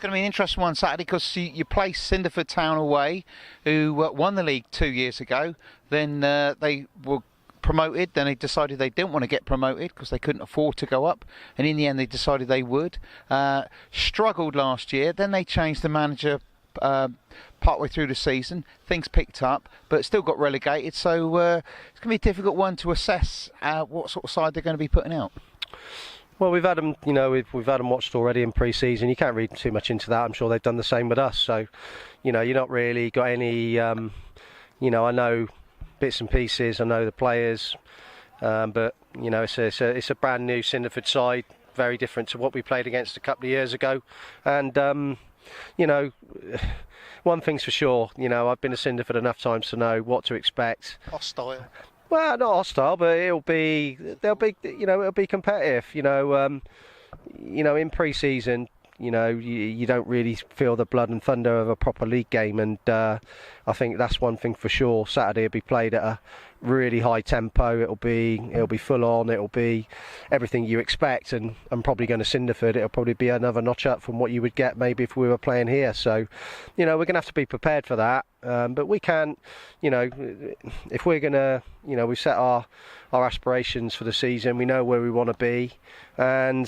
going to be an interesting one Saturday because you play Cinderford Town away, who won the league 2 years ago. Then they were promoted, then they decided they didn't want to get promoted because they couldn't afford to go up, and in the end they decided they would. Struggled last year, then they changed the manager partway through the season. Things picked up but still got relegated, so it's going to be a difficult one to assess what sort of side they're going to be putting out. Well, we've had them, we've had them watched already in pre-season. You can't read too much into that. I'm sure they've done the same with us, so you're not really got any I know bits and pieces. I know the players, but it's a brand new Cinderford side, very different to what we played against a couple of years ago. And one thing's for sure. I've been to Cinderford enough times to know what to expect. Hostile. Well, not hostile, but it'll be competitive. In pre-season, you don't really feel the blood and thunder of a proper league game, and I think that's one thing for sure. Saturday will be played at a really high tempo. It'll be full on. It'll be everything you expect, and I'm probably going to Cinderford. It'll probably be another notch up from what you would get maybe if we were playing here. So, we're going to have to be prepared for that. But we can't, if we're going to, we set our aspirations for the season. We know where we want to be, and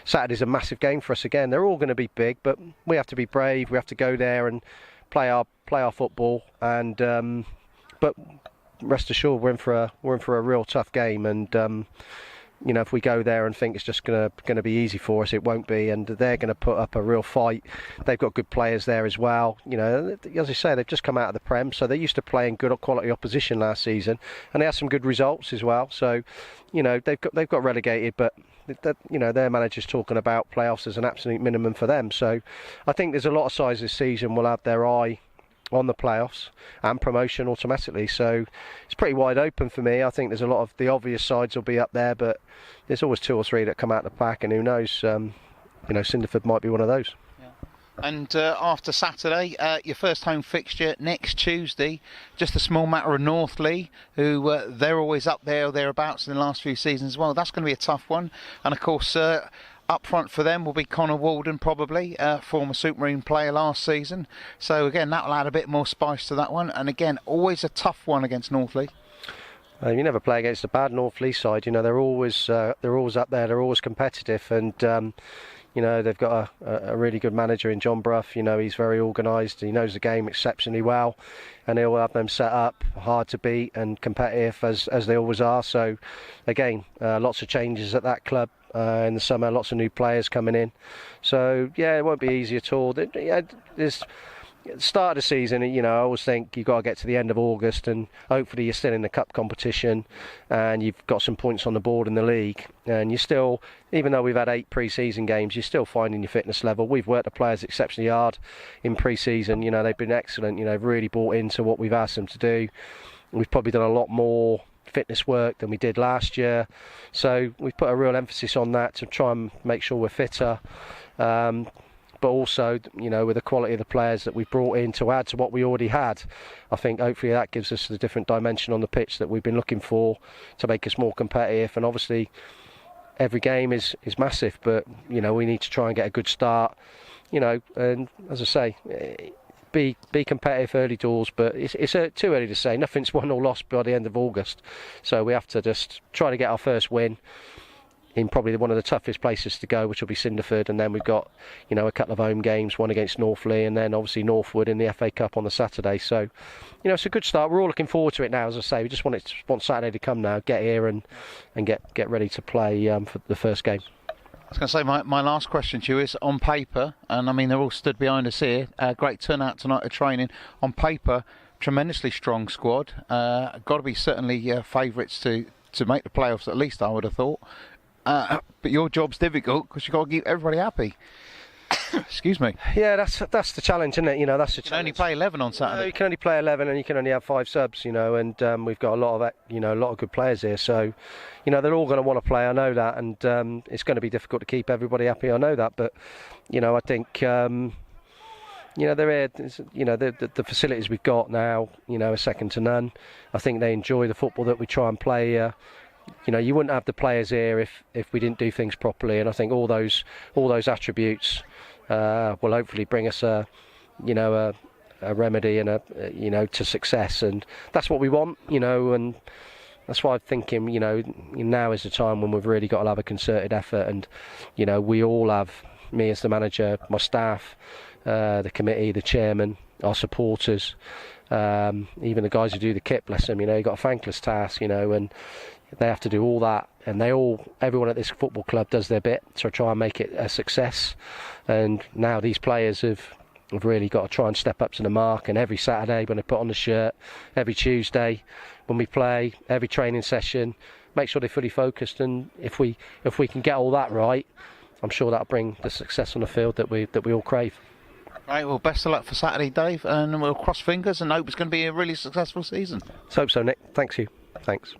Saturday's a massive game for us again. They're all going to be big, but we have to be brave. We have to go there and play our football. And but rest assured, we're in for a real tough game. And if we go there and think it's just going to be easy for us, it won't be. And they're going to put up a real fight. They've got good players there as well. As I say, they've just come out of the Prem, so they're used to playing good quality opposition last season, and they had some good results as well. So, they've got relegated, but their manager's talking about playoffs as an absolute minimum for them. So, I think there's a lot of sides this season will have their eye on the playoffs and promotion automatically, so it's pretty wide open for me. I think there's a lot of the obvious sides will be up there, but there's always two or three that come out of the pack, and who knows, Cinderford might be one of those. And after Saturday, your first home fixture next Tuesday, just a small matter of Northley, who they're always up there or thereabouts in the last few seasons as well. That's going to be a tough one, and of course up front for them will be Connor Walden, probably, former Supermarine player last season. So again, that will add a bit more spice to that one. And again, always a tough one against Northley. You never play against a bad Northley side. They're always up there. They're always competitive, and they've got a really good manager in John Brough. He's very organised. He knows the game exceptionally well, and he'll have them set up hard to beat and competitive as they always are. So again, lots of changes at that club. In the summer, lots of new players coming in, so it won't be easy at all. There's at the start of the season, I always think you've got to get to the end of August, and hopefully you're still in the cup competition and you've got some points on the board in the league, and you're still, even though we've had 8 pre-season games, you're still finding your fitness level. We've worked the players exceptionally hard in pre-season. They've been excellent. Really bought into what we've asked them to do. We've probably done a lot more fitness work than we did last year, so we've put a real emphasis on that to try and make sure we're fitter, but also with the quality of the players that we've brought in to add to what we already had, I think hopefully that gives us the different dimension on the pitch that we've been looking for to make us more competitive. And obviously every game is massive, but we need to try and get a good start, and as I say, be competitive early doors, but it's too early to say. Nothing's won or lost by the end of August, so we have to just try to get our first win in probably one of the toughest places to go, which will be Cinderford, and then we've got a couple of home games, one against Northley and then obviously Northwood in the FA Cup on the Saturday. So it's a good start. We're all looking forward to it now. As I say, we just want Saturday to come now, get here and get ready to play for the first game. I was going to say, my last question to you is, on paper, and I mean they're all stood behind us here, great turnout tonight of training. On paper, tremendously strong squad. Got to be certainly favourites to make the playoffs at least, I would have thought. But your job's difficult because you've got to keep everybody happy. Excuse me. Yeah, that's the challenge, isn't it? That's the challenge. You can only play 11 on Saturday. No, you can only play 11, and you can only have 5 subs. And we've got a lot of good players here. So, they're all going to want to play. I know that, and it's going to be difficult to keep everybody happy. I know that, but I think they're here. The facilities we've got now, are second to none. I think they enjoy the football that we try and play here. you wouldn't have the players here if we didn't do things properly. And I think all those attributes will hopefully bring us a remedy and to success. And that's what we want, and that's why I'm thinking, now is the time when we've really got to have a concerted effort. And we all have, me as the manager, my staff, the committee, the chairman, our supporters, even the guys who do the kit, bless them, you've got a thankless task, and they have to do all that, and everyone at this football club does their bit to try and make it a success. And now these players have really got to try and step up to the mark, and every Saturday when they put on the shirt, every Tuesday when we play, every training session, make sure they're fully focused. And if we can get all that right, I'm sure that'll bring the success on the field that we all crave. Right, well, best of luck for Saturday, Dave, and we'll cross fingers and hope it's going to be a really successful season. Let's hope so, Nick. Thanks you. Thanks.